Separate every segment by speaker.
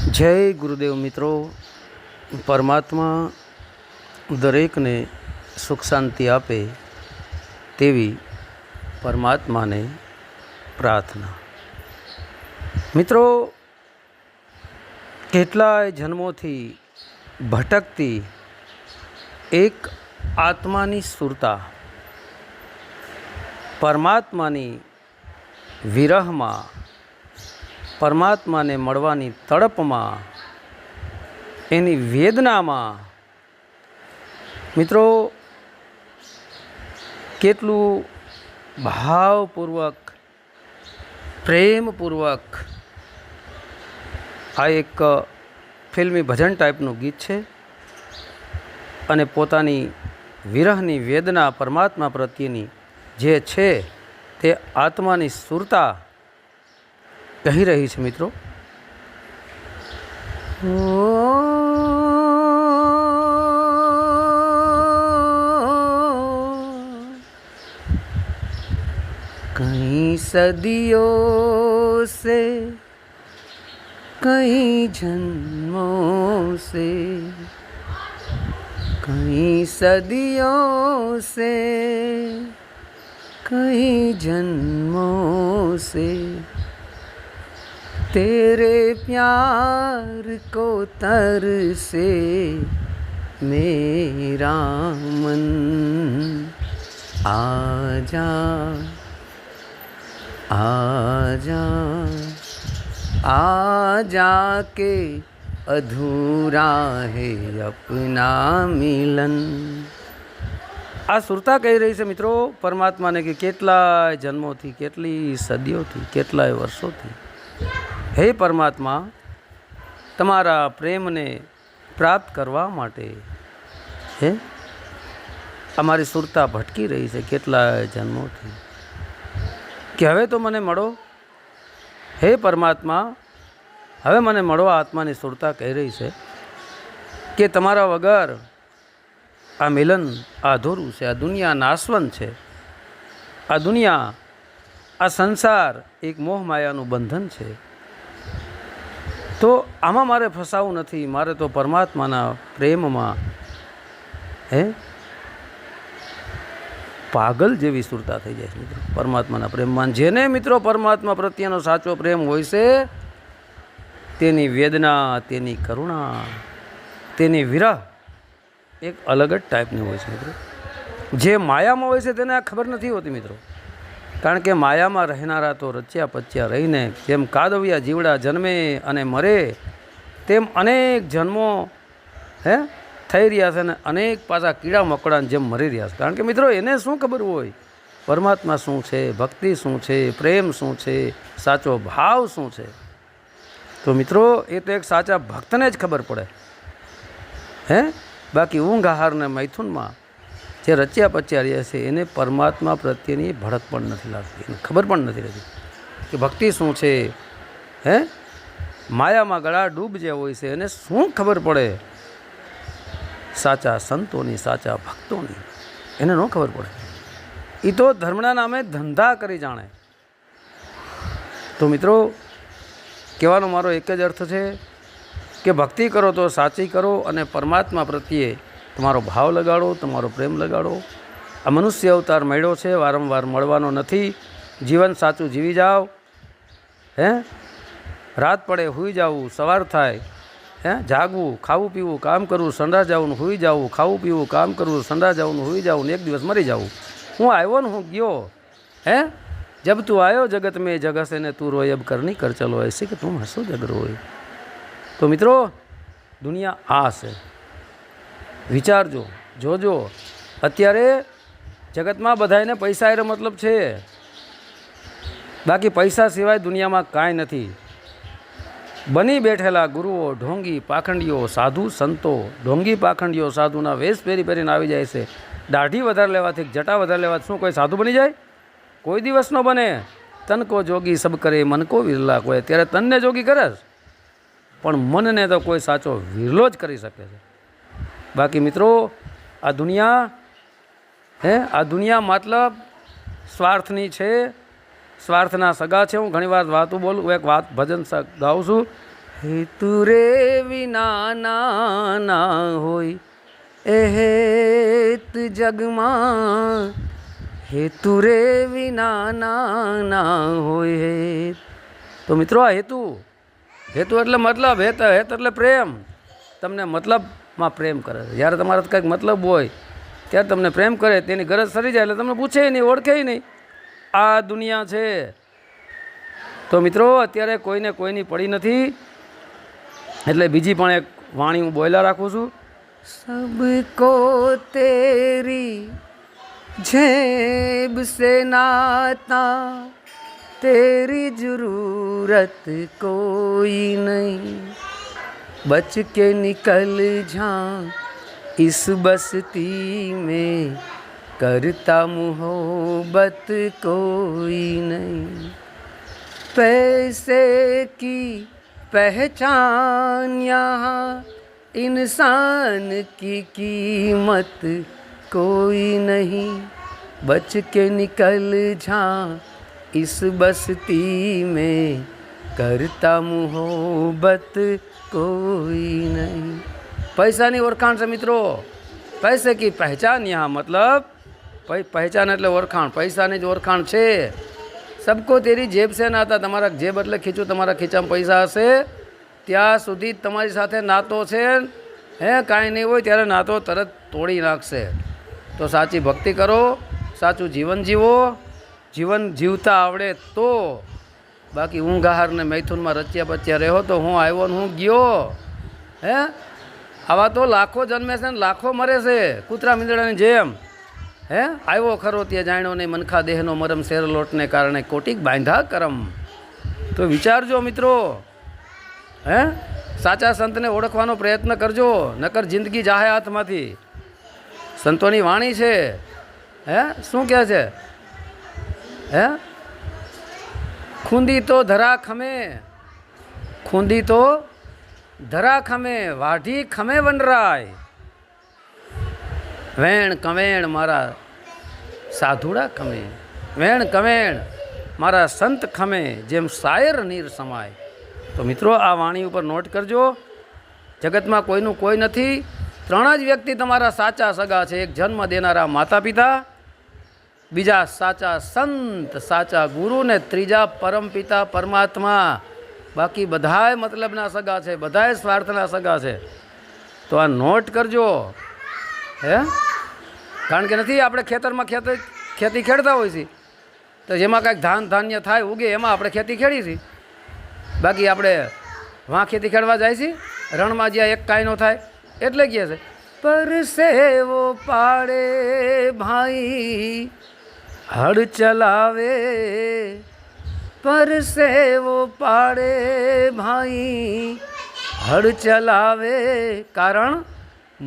Speaker 1: જય ગુરુદેવ મિત્રો, પરમાત્મા દરેકને સુખ શાંતિ આપે તેવી પરમાત્માને પ્રાર્થના. મિત્રો, કેટલાય જન્મોથી ભટકતી એક આત્માની સુરતા પરમાત્માની વિરહમાં, પરમાત્માને મળવાની તડપમાં, એની વેદનામાં મિત્રો કેટલું ભાવપૂર્વક, પ્રેમપૂર્વક આ એક ફિલ્મી ભજન ટાઈપનું ગીત છે અને પોતાની વિરહની વેદના પરમાત્મા પ્રત્યેની જે છે તે આત્માની સુરતા કહી રહી છે. મિત્રો, कई सदियों से, कई जन्मों से, कई सदियों से, कई जन्मों से तेरे प्यार को तरसे मेरा मन, आजा आजा आजा के अधूरा है अपना मिलन. આ સુરતા કહી રહી છે મિત્રો પરમાત્માને કે કેટલાય જન્મોથી, કેટલી સદીઓથી, કેટલાય વર્ષોથી હે પરમાત્મા, તમારા પ્રેમને પ્રાપ્ત કરવા માટે હે અમારી સુરતા ભટકી રહી છે કેટલાય જન્મોથી, કે હવે તો મને મળો હે પરમાત્મા, હવે મને મળો. આત્માની સુરતા કહી રહી છે કે તમારા વગર આ મિલન અધૂરું છે. આ દુનિયા નાશવંત છે. આ દુનિયા, આ સંસાર એક મોહ માયાનું બંધન છે. તો આમાં મારે ફસાવું નથી. મારે તો પરમાત્માના પ્રેમમાં હે પાગલ જેવી સુરતા થઈ જાય છે મિત્રો પરમાત્માના પ્રેમમાં. જેને મિત્રો પરમાત્મા પ્રત્યેનો સાચો પ્રેમ હોય છે તેની વેદના, તેની કરુણા, તેની વિરહ એક અલગ જ ટાઈપની હોય છે મિત્રો. જે માયામાં હોય છે તેને આ ખબર નથી હોતી મિત્રો, કારણ કે માયામાં રહેનારા તો રચ્યા પચ્યા રહીને જેમ કાદવિયા જીવડા જન્મે અને મરે તેમ અનેક જન્મો હે થઈ રહ્યા છે અને અનેક પાછા કીડા મકોડાને જેમ મરી રહ્યા છે. કારણ કે મિત્રો એને શું ખબર હોય પરમાત્મા શું છે, ભક્તિ શું છે, પ્રેમ શું છે, સાચો ભાવ શું છે. તો મિત્રો એ તો એક સાચા ભક્તને જ ખબર પડે હે. બાકી ઊંઘ આહારને મૈથુનમાં જે રચ્યા પચ્યા રહ્યા છે એને પરમાત્મા પ્રત્યેની ભડક પણ નથી લાગતી, એને ખબર પણ નથી રહેતી કે ભક્તિ શું છે. હે માયામાં ગળા ડૂબ જે હોય છે એને શું ખબર પડે સાચા સંતોની, સાચા ભક્તોની, એને ન ખબર પડે. એ તો ધર્મના નામે ધંધા કરી જાણે. તો મિત્રો કહેવાનો મારો એક જ અર્થ છે કે ભક્તિ કરો તો સાચી કરો અને પરમાત્મા પ્રત્યે તમારો ભાવ લગાડો, તમારો પ્રેમ લગાડો. આ મનુષ્ય અવતાર મળ્યો છે, વારંવાર મળવાનો નથી. જીવન સાચું જીવી જાઓ. હે રાત પડે સૂઈ જવું, સવાર થાય હે જાગવું, ખાવું પીવું, કામ કરવું, સંડા જવું, સૂઈ જવું, ખાવું પીવું, કામ કરવું, સંડા જવું, સૂઈ જવું, એક દિવસ મરી જવું. હું આવ્યો ને હું ગયો. હે જબ તું આવ્યો જગત મેં જગ હશે ને તું રોય અબ કરની કર ચલો એસી કે તું હસો જગ રોય. તો મિત્રો દુનિયા આ છે. વિચારજો, જોજો. અત્યારે જગતમાં બધાને પૈસા એનો મતલબ છે, બાકી પૈસા સિવાય દુનિયામાં કાંઈ નથી. બની બેઠેલા ગુરુઓ, ઢોંગી પાખંડીઓ, સાધુ સંતો, ઢોંગી પાખંડીઓ સાધુના વેશ પહેરીને આવી જાય છે. દાઢી વધારે લેવાથી, જટા વધારે લેવાથી શું કોઈ સાધુ બની જાય? કોઈ દિવસ ન બને. તન કો જોગી સબ કરે મન કો વિરલા કોઈ. ત્યારે તનને જોગી કરે પણ મનને તો કોઈ સાચો વિરલો જ કરી શકે છે. બાકી મિત્રો આ દુનિયા આ દુનિયા મતલબ સ્વાર્થની છે, સ્વાર્થના સગા છે. હું ઘણીવાર વાતો બોલું, એક વાત ભજન ગાઉં છું હેતુ રે વિના ના હોય એ હેત જગમાં, હેતુ રે વિના ના હોય હેત. તો મિત્રો આ હેતુ એટલે મતલબ, હેત એટલે પ્રેમ. તમને મતલબમાં પ્રેમ કરે છે. જ્યારે તમારા કંઈક મતલબ હોય ત્યારે તમને પ્રેમ કરે, તેની ગરજ સરી જાય એટલે તમને પૂછે નહીં, ઓળખે નહીં. આ દુનિયા છે. તો મિત્રો અત્યારે કોઈને કોઈની પડી નથી, એટલે બીજી પણ એક વાણી હું બોયલા રાખું છું. સબકો તેરી જેબ સે નાતા, तेरी जरूरत कोई नहीं, बच के निकल जा इस बस्ती में, करता मोहब्बत कोई नहीं. पैसे की पहचान यहाँ, इंसान की कीमत कोई नहीं, बच के निकल जा इस बस्ती में, करता मोहब्बत कोई नहीं. પૈસાની ઓળખાણ છે મિત્રો. પૈસે કી પહેચાન યહાં, મતલબ પહેચાન એટલે ઓળખાણ, પૈસાની જ ઓળખાણ છે. સબકો તેરી જેબ સે નાતા, તમારા જેબ એટલે ખીચું, તમારા ખીચામાં પૈસા હશે ત્યાં સુધી તમારી સાથે નાતો છે. કાંઈ નહીં હોય ત્યારે નાતો તરત તોડી નાખશે. તો સાચી ભક્તિ કરો, સાચું જીવન જીવો. જીવન જીવતા આવડે તો, બાકી ઊંઘ આહાર ને મૈથુનમાં રચ્યા પચ્યા રહ્યો તો હું આવ્યો ને હું ગયો. આવા તો લાખો જન્મે છે ને લાખો મરે છે, કૂતરા મીંદડાની જેમ. આવ્યો ખરો ત્યાં જાણ્યો નહીં, મનખા દેહનો મરમ, શેર લોટને કારણે કોટીક બાંધા કરમ. તો વિચારજો મિત્રો. સાચા સંતને ઓળખવાનો પ્રયત્ન કરજો, નકર જિંદગી જાહે હાથમાંથી. સંતોની વાણી છે. શું કહે છે? ખૂંદી તો ધરા ખમે, ખૂંદી તો ધરા ખમે, વાઢી ખમે વનરાય, વેણ કવેણ મારા સાધુડા ખમે, વેણ કવેણ મારા સંત ખમે, જેમ શાયર નીર સમાય. તો મિત્રો આ વાણી ઉપર નોટ કરજો. જગતમાં કોઈનું કોઈ નથી. 3 જ વ્યક્તિ તમારા સાચા સગા છે. એક જન્મ દેનારા માતા પિતા, બીજા સાચા સંત, સાચા ગુરુ, ને ત્રીજા પરમપિતા પરમાત્મા. બાકી બધાય મતલબના સગા છે, બધાય સ્વાર્થના સગા છે. તો આ નોટ કરજો. કારણ કે નથી આપણે ખેતરમાં ખેતી ખેડતા હોય છે, તો જેમાં કાંઈક ધાન્ય થાય ઉગે એમાં આપણે ખેતી ખેડી છીએ. બાકી આપણે વાં ખેતી ખેડવા જાય છે રણમાં જ્યાં એક કાંઈ ન થાય. એટલે કહે છે પરસેવો પાડે ભાઈ હળ ચલાવે, પરસેવો પાડે ભાઈ હળ ચલાવે, કારણ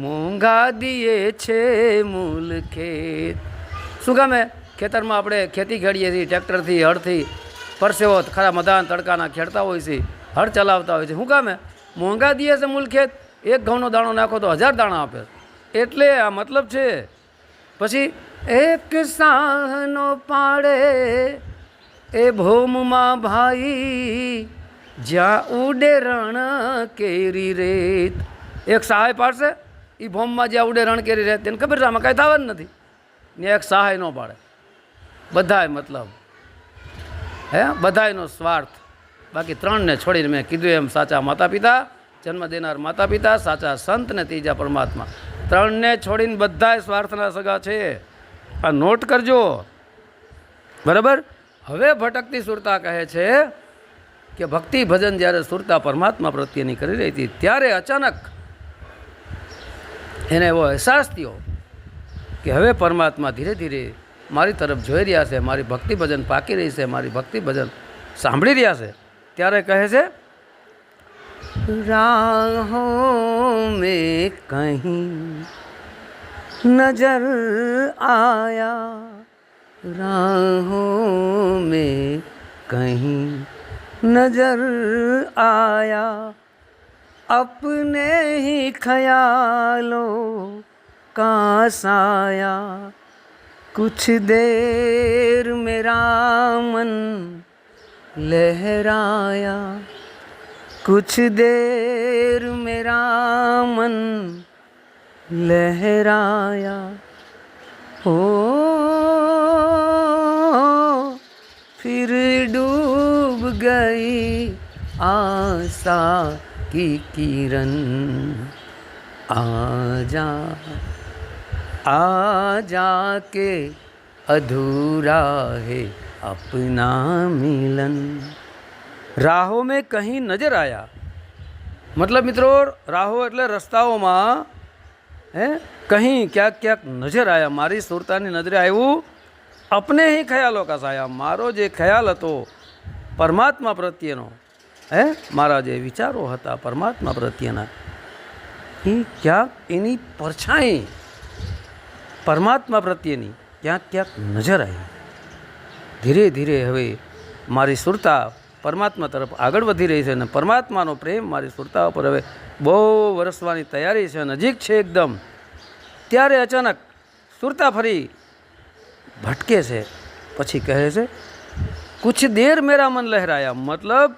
Speaker 1: મોંઘા દીએ છે મૂલ ખેત. શું કામે? ખેતરમાં આપણે ખેતી ખેડીએ છીએ ટ્રેક્ટરથી, હળથી, પરસેવો ખરા મધાન તડકાના ખેડતા હોય છે, હળ ચલાવતા હોય છે. શું કામે? મોંઘા દીએ છે મૂલ ખેત. એક ઘઉંનો દાણો નાખો તો 1000 દાણા આપે. એટલે આ મતલબ છે. પછી એક સાહનો પાડે એ ભોમમાં ભાઈ, જ્યાં ઉડે રણ કેરી રેત. એક સહાય પાડશે એ ભોમમાં જ્યાં ઉડે રણ કેરી રેત, તેને ખબર છે આમાં કાંઈ થવાનું નથી. ને એક સહાય ન પાડે. બધાય મતલબ, બધાયનો સ્વાર્થ. બાકી 3ને છોડીને મેં કીધું એમ સાચા માતા પિતા, જન્મ દેનાર માતા પિતા, સાચા સંત ને ત્રીજા પરમાત્મા. 3ને છોડીને બધાય સ્વાર્થના સગા છે. આ નોટ કરજો. બરાબર. હવે ભટકતી સુરતા કહે છે કે ભક્તિ ભજન જ્યારે સુરતા પરમાત્મા પ્રત્યેની કરી રહી હતી ત્યારે અચાનક એને એવો અહેસાસ થયો કે હવે પરમાત્મા ધીરે ધીરે મારી તરફ જોઈ રહ્યા છે, મારી ભક્તિ ભજન પાકી રહી છે, મારી ભક્તિ ભજન સાંભળી રહ્યા છે. ત્યારે કહે છે રાહોं में कहीं नजर आया, राहों में कहीं नजर आया, अपने ही ख्यालों का साया, कुछ देर मेरा मन लहराया. कुछ देर मेरा मन लहराया हो, फिर डूब गई आशा की किरण, आजा के अधूरा है अपना मिलन। राहों में कहीं नजर आया, मतलब મિત્રો રાહો એટલે રસ્તાઓમાં કहीं ક્યાંક ક્યાંક નજર આયા, મારી સુરતાની નજરે આવ્યું અપને ही ખ્યાલો કા સાયા, મારો જે ખ્યાલ હતો પરમાત્મા પ્રત્યેનો, મારા જે વિચારો હતા પરમાત્મા પ્રત્યેના, એ ક્યાંક એની પરછાઈ પરમાત્મા પ્રત્યેની ક્યાંક ક્યાંક નજર આવી. ધીરે ધીરે હવે મારી સુરતા પરમાત્મા તરફ આગળ વધી રહી છે અને પરમાત્માનો પ્રેમ મારી સુરતા ઉપર હવે બહુ વરસવાની તૈયારી છે, નજીક છે એકદમ. ત્યારે અચાનક સુરતા ફરી ભટકે છે, પછી કહે છે કુછ દેર મેરા મન લહેરાયા, મતલબ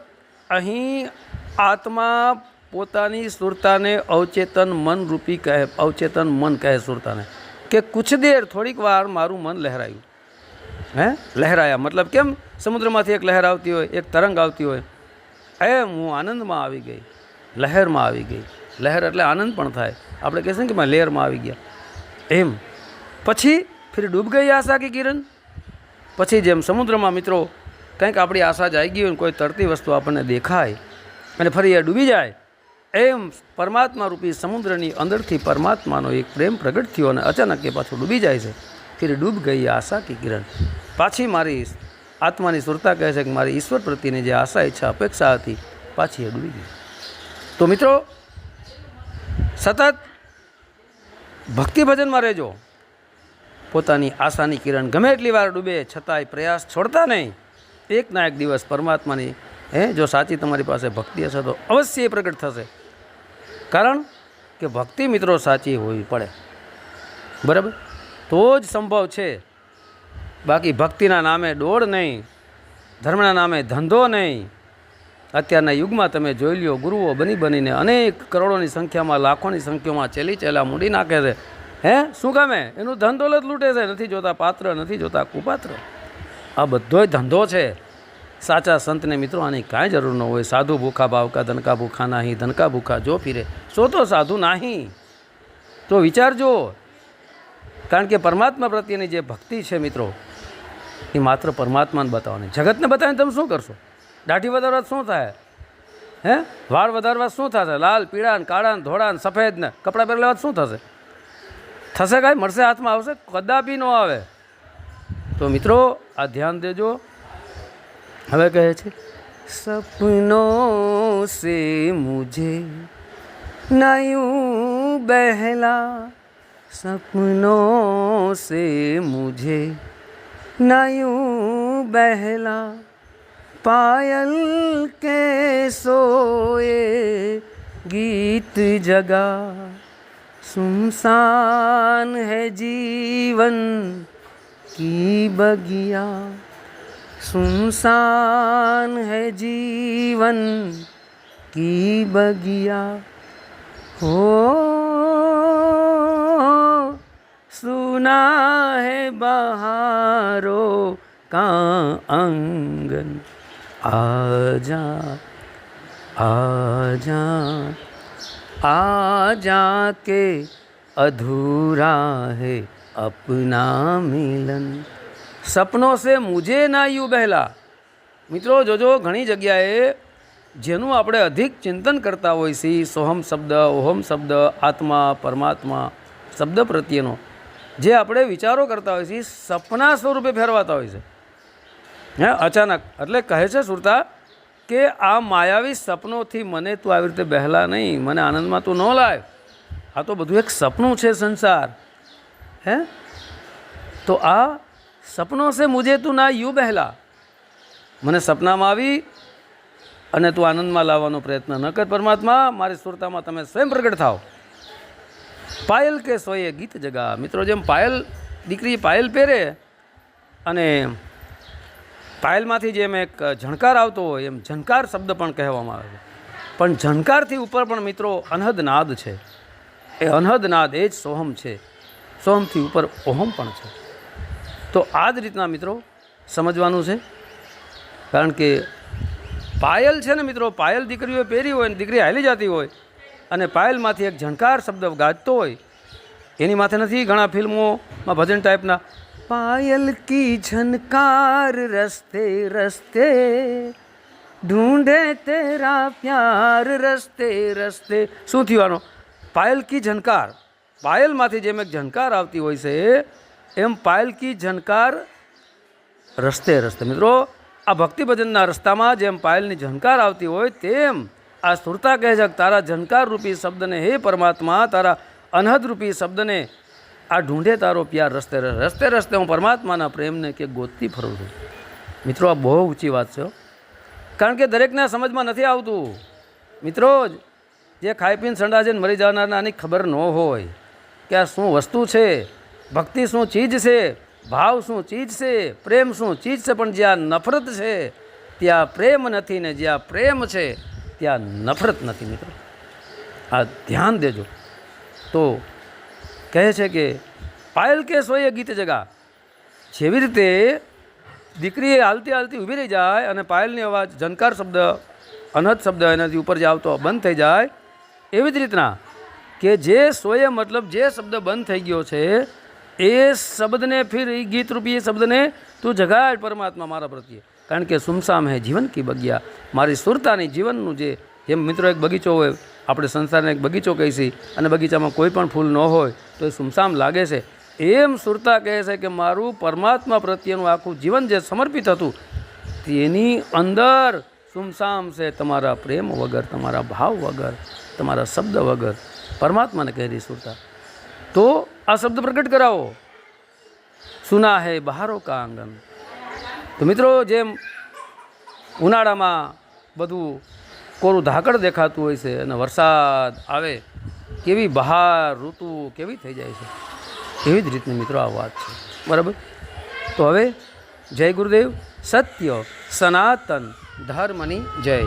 Speaker 1: અહીં આત્મા પોતાની સુરતાને અવચેતન મન રૂપી કહે, અવચેતન મન કહે સુરતાને કે કુછ દેર થોડીક વાર મારું મન લહેરાયું. લહેરાયા મતલબ કેમ, સમુદ્રમાંથી એક લહેર આવતી હોય, એક તરંગ આવતી હોય, એમ હું આનંદમાં આવી ગઈ, લહેરમાં આવી ગઈ. લહેર એટલે આનંદ પણ થાય, આપણે કહીએ ને કે મેં લહેરમાં આવી ગયા એમ. પછી ફિર ડૂબ ગઈ આશા કી કિરણ, પછી જેમ સમુદ્રમાં મિત્રો કંઈક આપણી આશા જાગી ગઈ હોય, કોઈ તરતી વસ્તુ આપણને દેખાય અને ફરી એ ડૂબી જાય, એમ પરમાત્મા રૂપી સમુદ્રની અંદરથી પરમાત્માનો એક પ્રેમ પ્રગટ થયો અને અચાનક એ પાછું ડૂબી જાય છે. ફિર ડૂબ ગઈ આશા કી કિરણ, પાછી મારી આત્માની સુરતા કહે છે કે મારી ઈશ્વર પ્રત્યેની જે આશા ઈચ્છા અપેક્ષા હતી પાછી એ ડૂબી ગઈ. તો મિત્રો સતત ભક્તિ ભજનમાં રહેજો, પોતાની આશાની કિરણ ગમે એટલી વાર ડૂબે છતાંય પ્રયાસ છોડતા નહીં. એક ના એક દિવસ પરમાત્માની જો સાચી તમારી પાસે ભક્તિ હશે તો અવશ્ય એ પ્રગટ થશે. કારણ કે ભક્તિ મિત્રો સાચી હોવી પડે, બરાબર, તો જ સંભવ છે. બાકી ભક્તિના નામે દોડ નહીં, ધર્મના નામે ધંધો નહીં. અત્યારના યુગમાં તમે જોઈ લ્યો, ગુરુઓ બનીને અનેક કરોડોની સંખ્યામાં લાખોની સંખ્યામાં ચેલા મૂડી નાખે છે. શું કામે? એનું ધન દોલત લૂંટે છે, નથી જોતા પાત્ર, નથી જોતા કુપાત્ર. આ બધોય ધંધો છે. સાચા સંતને મિત્રો આની કાંઈ જરૂર ન હોય. સાધુ ભૂખા ભાવ કા ધનકા ભૂખા નહીં, ધનકા ભૂખા જો ફિરે સો તો સાધુ નહીં. તો વિચારજો, કારણ કે પરમાત્મા પ્રત્યેની જે ભક્તિ છે મિત્રો એ માત્ર પરમાત્માને બતાવવાની, જગતને બતાવીને તમે શું કરશો? દાઢી વધારવા શું થાય? વાળ વધારવા શું થશે? લાલ પીળા ને કાળા ને ધોળા ને સફેદ ને કપડાં પહેરવા શું થશે? થશે કાંઈ? મળશે હાથમાં આવશે? કદાપી ન આવે. તો મિત્રો આ ધ્યાન દેજો. હવે કહે છે સપનો સે મુझे न यूं बहला, सपनों से मुझे न यूं बहला, पायल के सोए गीत जगा, सुनसान है जीवन की बगिया, सुनसान है जीवन की बगिया, हो सुना है बहारों का आंगन, आजा आजा आजा के अधूरा है अपना मिलन, સપનો સે મુझे ના યુ બહેલા. મિત્રો જોજો, ઘણી જગ્યાએ જેનું આપણે અધિક ચિંતન કરતા હોય છે, સોહમ શબ્દ, ઓહમ શબ્દ, આત્મા પરમાત્મા શબ્દ પ્રત્યેનો જે આપણે વિચારો કરતા હોય છે, સપના સ્વરૂપે ફેરવાતા હોય છે. અચાનક એટલે કહે છે સુરતા કે આ માયાવી સપનોથી મને તું આવી રીતે બહેલા નહીં, મને આનંદમાં તું ન લાય. આ તો બધું એક સપનું છે સંસાર. તો આ સપનો સે મુझे તું ના યુ બહેલા, મને સપનામાં આવી અને તું આનંદમાં લાવવાનો પ્રયત્ન ન કર. પરમાત્મા મારી સુરતામાં તમે સ્વયં પ્રગટ થાવ. પાયલ કે સોયે ગીત જગા. મિત્રો જેમ પાયલ, દીકરી પાયલ પહેરે અને પાયલમાંથી જેમ એક ઝણકાર આવતો હોય એમ ઝણકાર શબ્દ પણ કહેવામાં આવે છે. પણ ઝણકારથી ઉપર પણ મિત્રો અનહદ નાદ છે. એ અનહદ નાદ એ જ સોહમ છે. સોહમથી ઉપર ઓહમ પણ છે. તો આ જ રીતના મિત્રો સમજવાનું છે. કારણ કે પાયલ છે ને મિત્રો, પાયલ દીકરીઓ પહેરી હોય ને દીકરી હાલી જતી હોય અને પાયલમાંથી એક ઝણકાર શબ્દ ગાજતો હોય, એની માથે નથી ઘણા ફિલ્મોમાં ભજન ટાઈપના, પાયલ કી ઝનકાર રસ્તે રસ્તે ઢૂંઢે તેરા પ્યાર રસ્તે રસ્તે. શું થયું આનો? પાયલ કી ઝનકાર, પાયલમાંથી જેમ એક ઝનકાર આવતી હોય છે એમ પાયલ કી ઝનકાર રસ્તે રસ્તે. મિત્રો આ ભક્તિ ભજનના રસ્તામાં જેમ પાયલની ઝનકાર આવતી હોય તેમ આ સુરતા કહે છે તારા ઝનકાર રૂપી શબ્દને હે પરમાત્મા, તારા અનહદ રૂપી શબ્દને આ ઢૂંઢે તારો પ્યાર રસ્તે રસ્તે રસ્તે હું પરમાત્માના પ્રેમને કે ગોતતી ફરું છું. મિત્રો આ બહુ ઊંચી વાત છે, કારણ કે દરેકને સમજમાં નથી આવતું. મિત્રો જે ખાઈ પીને સંડા જઈને મરી જનારના આની ખબર ન હોય કે આ શું વસ્તુ છે, ભક્તિ શું ચીજ છે, ભાવ શું ચીજ છે, પ્રેમ શું ચીજ છે. પણ જ્યાં નફરત છે ત્યાં પ્રેમ નથી ને જ્યાં પ્રેમ છે ત્યાં નફરત નથી. મિત્રો આ ધ્યાન દેજો. તો કહે છે કે પાયલ કે સોયે ગીત જગા, જેવી રીતે દીકરી હાલતી હાલતી ઊભી રહી જાય અને પાયલની અવાજ ઝનકાર શબ્દ અનહદ શબ્દ એનાથી ઉપર જે આવતો બંધ થઈ જાય, એવી જ રીતના કે જે સોયે મતલબ જે શબ્દ બંધ થઈ ગયો છે એ શબ્દને ફિર એ ગીત રૂપી શબ્દને તું જગાડ પરમાત્મા મારા પ્રત્યે. કારણ કે સુમસામ હે જીવન કી બગિયા, મારી સુરતાની જીવનનું જે જેમ મિત્રો એક બગીચો હોય, આપણે સંસારને એક બગીચો કહીશી અને બગીચામાં કોઈ પણ ફૂલ ન હોય તો એ સુમસામ લાગે છે. એમ સુરતા કહે છે કે મારું પરમાત્મા પ્રત્યેનું આખું જીવન જે સમર્પિત હતું તેની અંદર સુમસામ છે તમારા પ્રેમ વગર, તમારા ભાવ વગર, તમારા શબ્દ વગર. પરમાત્માને કહી રહી સુરતા. તો આ શબ્દ પ્રગટ કરાવો. સુના હે બહારો કા આંગન. તો મિત્રો જેમ ઉનાળામાં બધું કોરું ધાકડ દેખાતું હોય છે અને વરસાદ આવે કેવી બહાર ઋતુ કેવી થઈ જાય છે, એવી જ રીતની મિત્રો આ વાત છે. બરાબર. તો હવે જય ગુરુદેવ, સત્ય સનાતન ધર્મની જય.